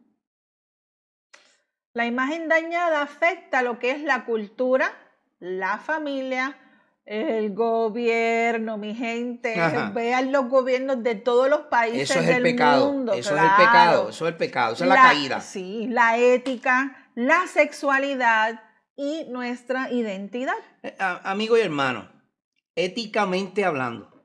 La imagen dañada afecta lo que es la cultura, la familia, el gobierno, mi gente. Ajá. Vean los gobiernos de todos los países Eso es del el pecado. mundo. Eso claro. es el pecado. Eso es el pecado. Esa es la caída. Sí, la ética, la sexualidad y nuestra identidad. Amigo y hermano, éticamente hablando,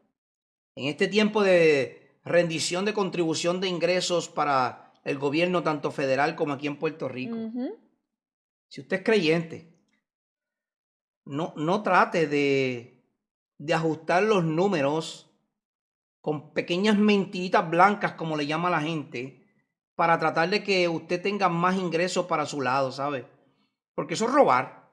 en este tiempo de rendición de contribución de ingresos para el gobierno tanto federal como aquí en Puerto Rico, si usted es creyente, no trate de ajustar los números con pequeñas mentiritas blancas, como le llama la gente, para tratar de que usted tenga más ingresos para su lado, ¿sabe? Porque eso es robar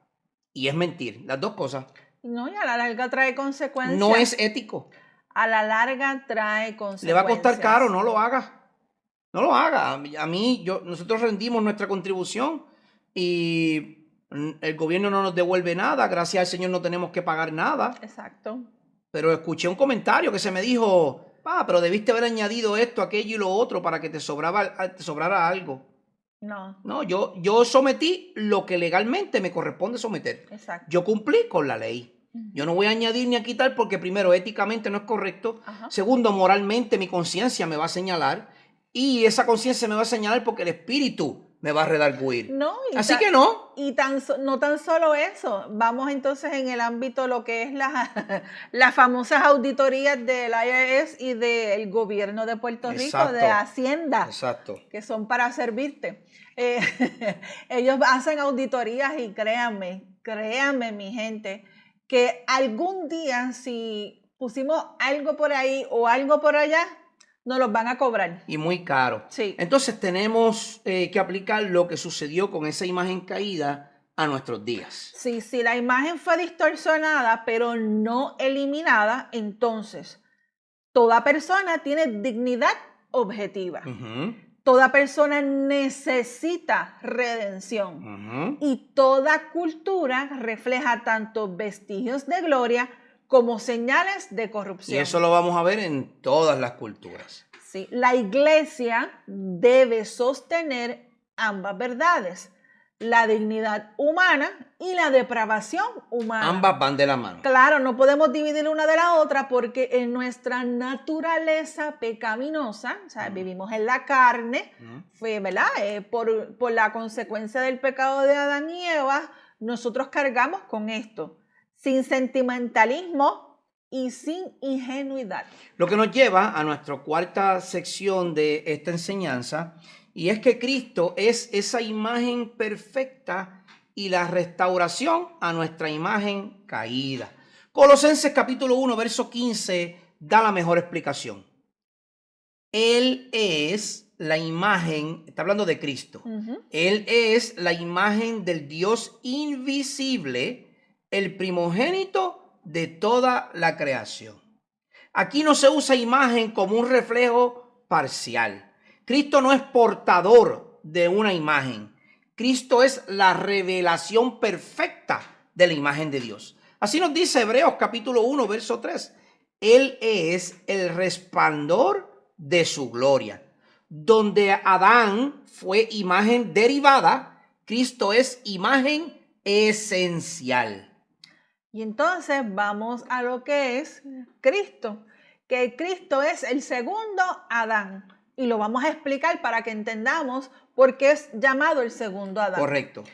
y es mentir, las dos cosas. No, y a la larga trae consecuencias. No es ético. A la larga trae consecuencias. Le va a costar caro, no lo haga. No lo haga. Nosotros rendimos nuestra contribución y el gobierno no nos devuelve nada. Gracias al Señor no tenemos que pagar nada. Exacto. Pero escuché un comentario que se me dijo, pero debiste haber añadido esto, aquello y lo otro para que te sobrara algo. No, yo sometí lo que legalmente me corresponde someter. Exacto. Yo cumplí con la ley. Yo no voy a añadir ni a quitar porque primero éticamente no es correcto. Ajá. Segundo, moralmente mi conciencia me va a señalar. Y esa conciencia me va a señalar porque el espíritu me va a redarguir. No, así que no. Y no tan solo eso. Vamos entonces en el ámbito lo que es las famosas auditorías del IRS y del gobierno de Puerto Rico, de Hacienda. Exacto. Que son para servirte. Ellos hacen auditorías y créanme mi gente, que algún día si pusimos algo por ahí o algo por allá, nos los van a cobrar. Y muy caro. Sí. Entonces tenemos que aplicar lo que sucedió con esa imagen caída a nuestros días. Sí, si la imagen fue distorsionada, pero no eliminada, entonces toda persona tiene dignidad objetiva. Toda persona necesita redención. Y toda cultura refleja tanto vestigios de gloria como señales de corrupción. Y eso lo vamos a ver en todas las culturas. Sí, la iglesia debe sostener ambas verdades, la dignidad humana y la depravación humana. Ambas van de la mano. Claro, no podemos dividir una de la otra porque en nuestra naturaleza pecaminosa, o sea, vivimos en la carne, ¿verdad? Por la consecuencia del pecado de Adán y Eva, nosotros cargamos con esto, sin sentimentalismo y sin ingenuidad. Lo que nos lleva a nuestra cuarta sección de esta enseñanza, y es que Cristo es esa imagen perfecta y la restauración a nuestra imagen caída. Colosenses capítulo 1, verso 15 da la mejor explicación. Él es la imagen, está hablando de Cristo. Él es la imagen del Dios invisible, el primogénito de toda la creación. Aquí no se usa imagen como un reflejo parcial. Cristo no es portador de una imagen. Cristo es la revelación perfecta de la imagen de Dios. Así nos dice Hebreos capítulo 1, verso 3. Él es el resplandor de su gloria. Donde Adán fue imagen derivada, Cristo es imagen esencial. Y entonces vamos a lo que es Cristo, que Cristo es el segundo Adán. Y lo vamos a explicar para que entendamos por qué es llamado el segundo Adán. Correcto.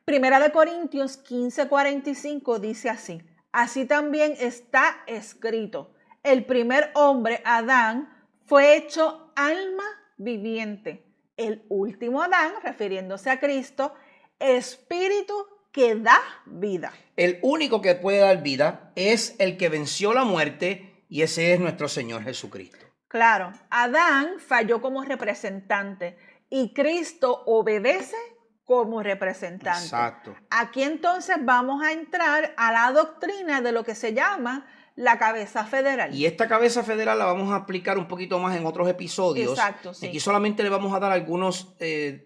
Primera de Corintios 15:45 dice así. Así también está escrito. El primer hombre, Adán, fue hecho alma viviente. el último Adán, refiriéndose a Cristo, espíritu que da vida. El único que puede dar vida es el que venció la muerte y ese es nuestro Señor Jesucristo. Claro, Adán falló como representante y Cristo obedece como representante. Exacto. Aquí entonces vamos a entrar a la doctrina de lo que se llama la cabeza federal. Y esta cabeza federal la vamos a explicar un poquito más en otros episodios. Exacto, sí. Aquí solamente le vamos a dar algunos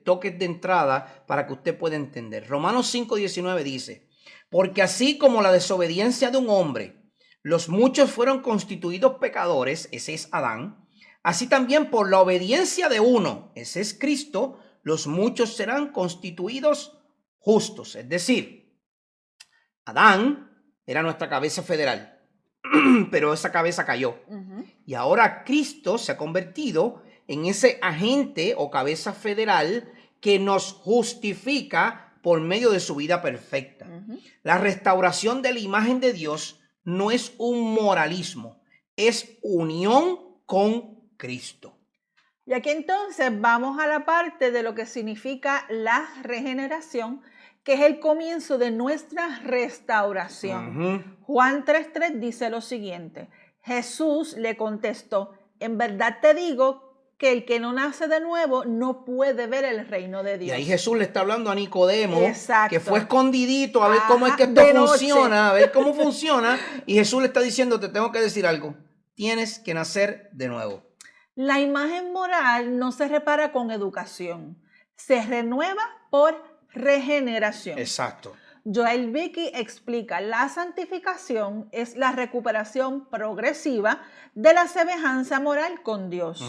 toques de entrada para que usted pueda entender. Romanos 5:19 dice, porque así como la desobediencia de un hombre, los muchos fueron constituidos pecadores, ese es Adán, así también por la obediencia de uno, ese es Cristo, los muchos serán constituidos justos. Es decir, Adán era nuestra cabeza federal. Pero esa cabeza cayó. Y ahora Cristo se ha convertido en ese agente o cabeza federal que nos justifica por medio de su vida perfecta. La restauración de la imagen de Dios no es un moralismo, es unión con Cristo. Y aquí entonces vamos a la parte de lo que significa la regeneración, que es el comienzo de nuestra restauración. Juan 3:3 dice lo siguiente, Jesús le contestó, en verdad te digo que el que no nace de nuevo no puede ver el reino de Dios. Y ahí Jesús le está hablando a Nicodemo, exacto, que fue escondidito a ver cómo es que esto funciona, a ver cómo funciona, y Jesús le está diciendo, te tengo que decir algo, tienes que nacer de nuevo. La imagen moral no se repara con educación, se renueva por regeneración. Exacto. Joel Vicky explica, la santificación es la recuperación progresiva de la semejanza moral con Dios.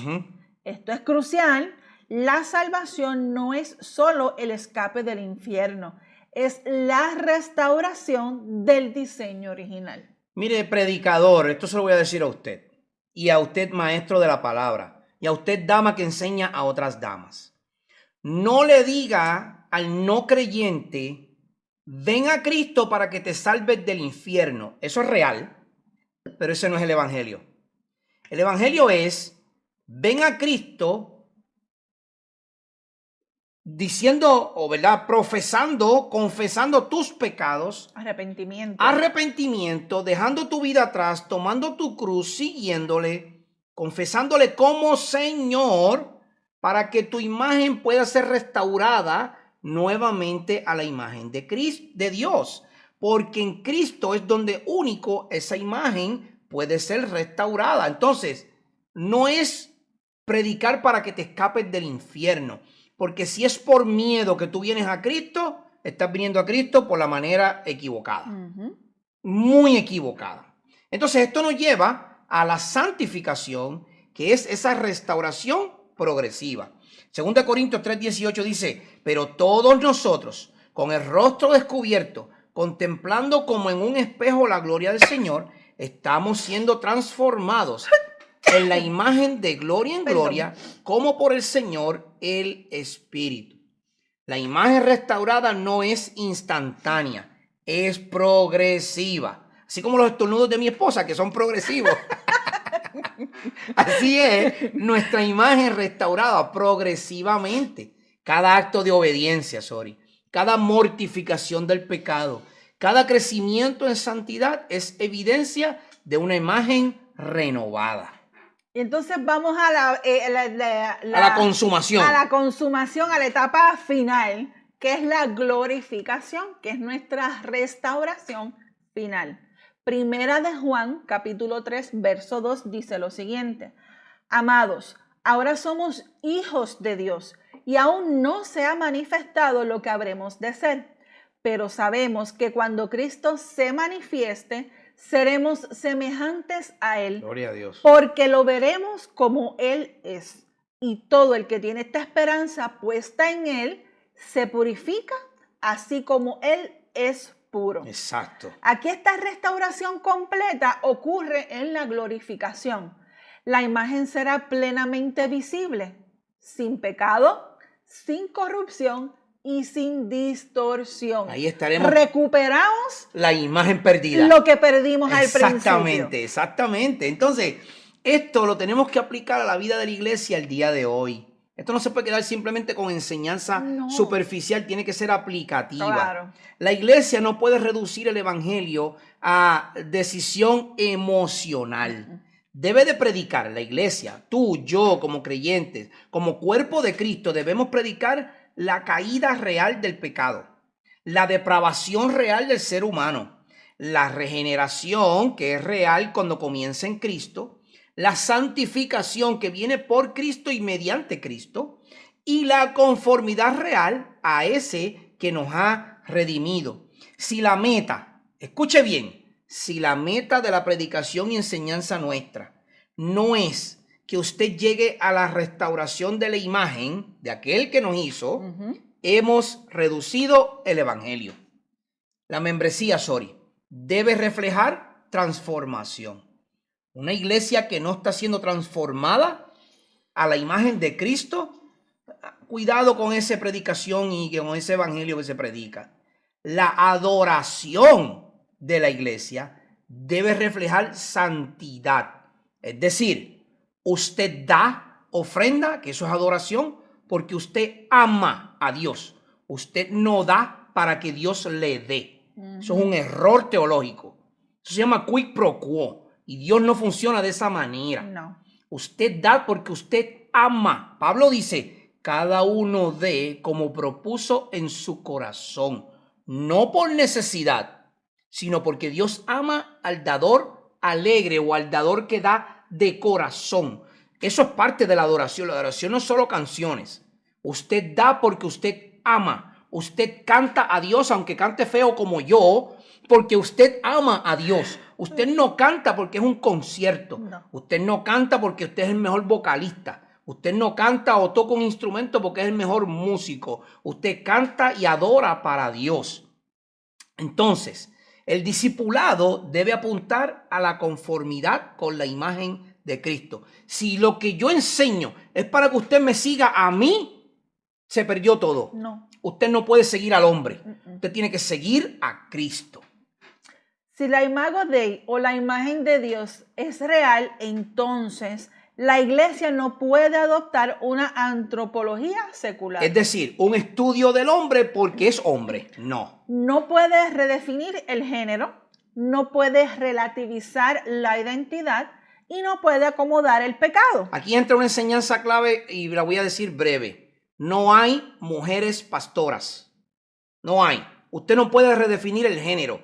Esto es crucial. La salvación no es solo el escape del infierno, es la restauración del diseño original. Mire, predicador, esto se lo voy a decir a usted, y a usted maestro de la palabra, y a usted dama que enseña a otras damas. No le diga al no creyente, ven a Cristo para que te salves del infierno. Eso es real, pero ese no es el evangelio. El evangelio es, ven a Cristo diciendo, o verdad, profesando, confesando tus pecados. Arrepentimiento, dejando tu vida atrás, tomando tu cruz, siguiéndole, confesándole como Señor, para que tu imagen pueda ser restaurada nuevamente a la imagen de Cristo, de Dios, porque en Cristo es donde único esa imagen puede ser restaurada. Entonces, no es predicar para que te escapes del infierno, porque si es por miedo que tú vienes a Cristo, estás viniendo a Cristo por la manera equivocada, muy equivocada. Entonces, esto nos lleva a la santificación, que es esa restauración progresiva. 2 Corintios 3:18 dice, pero todos nosotros, con el rostro descubierto, contemplando como en un espejo la gloria del Señor, estamos siendo transformados en la imagen de gloria en gloria, como por el Señor el Espíritu. La imagen restaurada no es instantánea, es progresiva. Así como los estornudos de mi esposa, que son progresivos. Así es nuestra imagen restaurada progresivamente. Cada acto de obediencia, cada mortificación del pecado, cada crecimiento en santidad es evidencia de una imagen renovada. Y entonces vamos a la consumación. A la consumación, a la etapa final, que es la glorificación, que es nuestra restauración final. Primera de Juan, capítulo 3, verso 2, dice lo siguiente. Amados, ahora somos hijos de Dios y aún no se ha manifestado lo que habremos de ser. Pero sabemos que cuando Cristo se manifieste, seremos semejantes a Él. Gloria a Dios. Porque lo veremos como Él es. Y todo el que tiene esta esperanza puesta en Él, se purifica así como Él es puro. Exacto. Aquí esta restauración completa ocurre en la glorificación. La imagen será plenamente visible, sin pecado, sin corrupción y sin distorsión. Ahí estaremos. Recuperamos la imagen perdida. Lo que perdimos al principio. Exactamente. Entonces, esto lo tenemos que aplicar a la vida de la iglesia el día de hoy. Esto no se puede quedar simplemente con enseñanza superficial, tiene que ser aplicativa. Claro. La iglesia no puede reducir el evangelio a decisión emocional. Debe de predicar la iglesia, tú, yo, como creyentes, como cuerpo de Cristo, debemos predicar la caída real del pecado, la depravación real del ser humano, la regeneración que es real cuando comienza en Cristo, la santificación que viene por Cristo y mediante Cristo, y la conformidad real a ese que nos ha redimido. Si la meta, escuche bien, si la meta de la predicación y enseñanza nuestra no es que usted llegue a la restauración de la imagen de aquel que nos hizo, hemos reducido el evangelio. La membresía, debe reflejar transformación. Una iglesia que no está siendo transformada a la imagen de Cristo, cuidado con esa predicación y con ese evangelio que se predica. La adoración de la iglesia debe reflejar santidad. Es decir, usted da ofrenda, que eso es adoración, porque usted ama a Dios. Usted no da para que Dios le dé. Eso es un error teológico. Eso se llama quid pro quo. Y Dios no funciona de esa manera. No. Usted da porque usted ama. Pablo dice, cada uno dé como propuso en su corazón. No por necesidad, sino porque Dios ama al dador alegre o al dador que da de corazón. Eso es parte de la adoración. La adoración no es solo canciones. Usted da porque usted ama. Usted canta a Dios, aunque cante feo como yo, porque usted ama a Dios. Usted no canta porque es un concierto. No. Usted no canta porque usted es el mejor vocalista. Usted no canta o toca un instrumento porque es el mejor músico. Usted canta y adora para Dios. Entonces, el discipulado debe apuntar a la conformidad con la imagen de Cristo. Si lo que yo enseño es para que usted me siga a mí, se perdió todo. No. Usted no puede seguir al hombre. Usted tiene que seguir a Cristo. Si la imago Dei o la imagen de Dios es real, entonces la iglesia no puede adoptar una antropología secular. Es decir, un estudio del hombre porque es hombre. No. No puede redefinir el género, no puede relativizar la identidad y no puede acomodar el pecado. Aquí entra una enseñanza clave y la voy a decir breve. No hay mujeres pastoras. No hay. Usted no puede redefinir el género.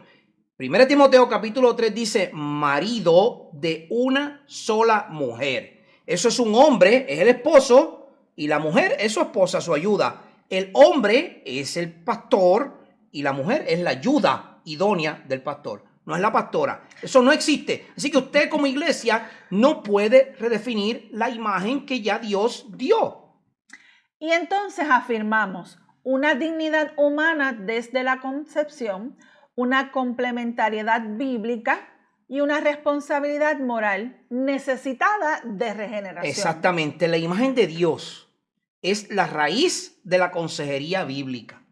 1 Timoteo capítulo 3 dice, marido de una sola mujer. Eso es un hombre, es el esposo, y la mujer es su esposa, su ayuda. El hombre es el pastor y la mujer es la ayuda idónea del pastor. No es la pastora. Eso no existe. Así que usted como iglesia no puede redefinir la imagen que ya Dios dio. Y entonces afirmamos una dignidad humana desde la concepción, una complementariedad bíblica y una responsabilidad moral necesitada de regeneración. Exactamente. La imagen de Dios es la raíz de la consejería bíblica,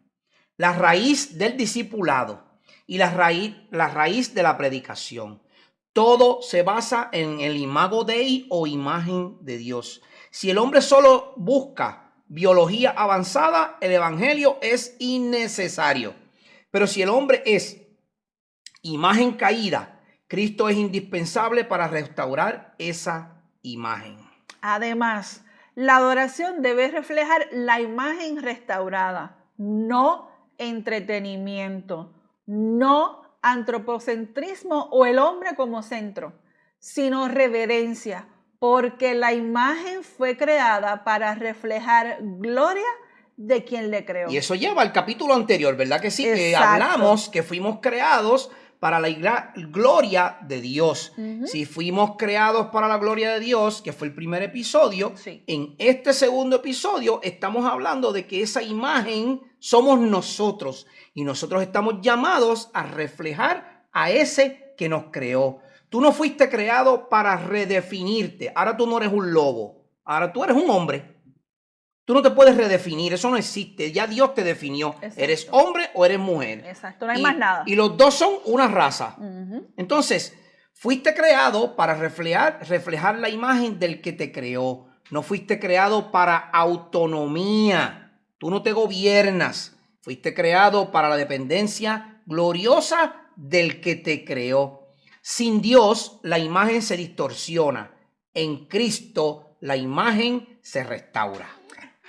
la raíz del discipulado y la raíz de la predicación. Todo se basa en el imago Dei o imagen de Dios. Si el hombre solo busca biología avanzada, el evangelio es innecesario. Pero si el hombre es imagen caída, Cristo es indispensable para restaurar esa imagen. Además, la adoración debe reflejar la imagen restaurada, no entretenimiento, no antropocentrismo o el hombre como centro, sino reverencia, porque la imagen fue creada para reflejar gloria de quien le creó. Y eso lleva al capítulo anterior, ¿verdad que sí? Exacto. Que hablamos que fuimos creados para la gloria de Dios. Si fuimos creados para la gloria de Dios, que fue el primer episodio, sí. En este segundo episodio estamos hablando de que esa imagen somos nosotros y nosotros estamos llamados a reflejar a ese que nos creó. Tú no fuiste creado para redefinirte. Ahora tú no eres un lobo. Ahora tú eres un hombre. Tú no te puedes redefinir. Eso no existe. Ya Dios te definió. Exacto. ¿Eres hombre o eres mujer? Exacto. No hay más nada. Y los dos son una raza. Entonces, fuiste creado para reflejar la imagen del que te creó. No fuiste creado para autonomía. Tú no te gobiernas. Fuiste creado para la dependencia gloriosa del que te creó. Sin Dios, la imagen se distorsiona. En Cristo, la imagen se restaura.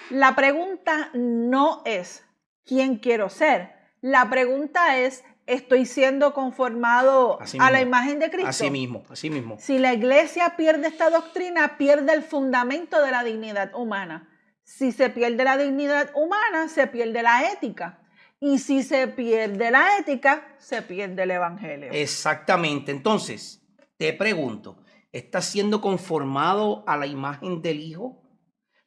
La pregunta no es ¿quién quiero ser? La pregunta es ¿estoy siendo conformado a la imagen de Cristo? Así mismo, así mismo. Si la iglesia pierde esta doctrina, pierde el fundamento de la dignidad humana. Si se pierde la dignidad humana, se pierde la ética. Y si se pierde la ética, se pierde el evangelio. Exactamente. Entonces, te pregunto, ¿estás siendo conformado a la imagen del Hijo?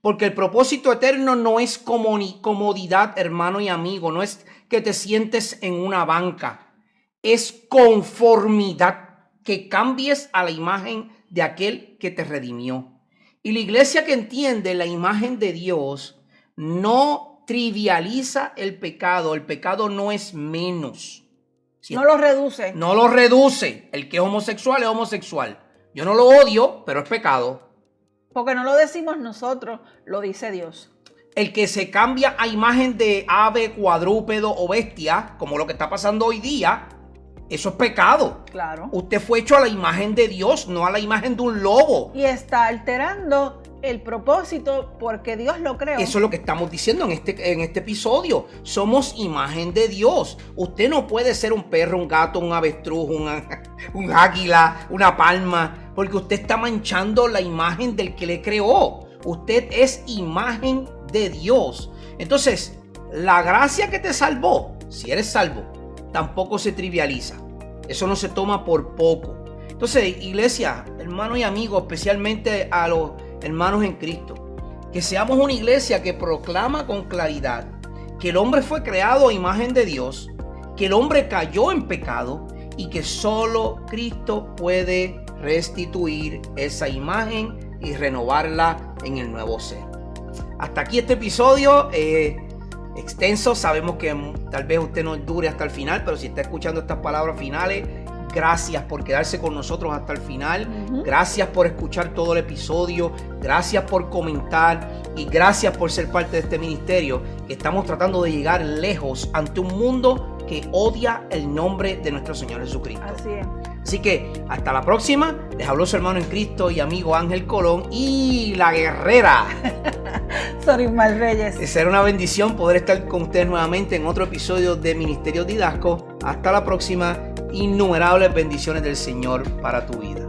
Porque el propósito eterno no es comodidad, hermano y amigo. No es que te sientes en una banca. Es conformidad, que cambies a la imagen de aquel que te redimió. Y la iglesia que entiende la imagen de Dios no trivializa el pecado. El pecado no es menos. No lo reduce. No lo reduce. El que es homosexual es homosexual. Yo no lo odio, pero es pecado. Porque no lo decimos nosotros, lo dice Dios. El que se cambia a imagen de ave, cuadrúpedo o bestia, como lo que está pasando hoy día, eso es pecado. Claro. Usted fue hecho a la imagen de Dios, no a la imagen de un lobo. Y está alterando el propósito porque Dios lo creó. Eso es lo que estamos diciendo en este episodio. Somos imagen de Dios. Usted no puede ser un perro, un gato, un avestruz, un águila, una palma, porque usted está manchando la imagen del que le creó. Usted es imagen de Dios. Entonces, la gracia que te salvó, si eres salvo, tampoco se trivializa. Eso no se toma por poco. Entonces, iglesia, hermanos y amigos, especialmente a los hermanos en Cristo, que seamos una iglesia que proclama con claridad que el hombre fue creado a imagen de Dios, que el hombre cayó en pecado y que solo Cristo puede restituir esa imagen y renovarla en el nuevo ser. Hasta aquí este episodio extenso. Sabemos que tal vez usted no dure hasta el final, pero si está escuchando estas palabras finales, gracias por quedarse con nosotros hasta el final. Gracias por escuchar todo el episodio. Gracias por comentar. Y gracias por ser parte de este ministerio que estamos tratando de llegar lejos ante un mundo que odia el nombre de nuestro Señor Jesucristo. Así es. Así que hasta la próxima. Les habló su hermano en Cristo y amigo Ángel Colón y la guerrera Sorismar Reyes. Será una bendición poder estar con ustedes nuevamente en otro episodio de Ministerio Didasco. Hasta la próxima. Innumerables bendiciones del Señor para tu vida.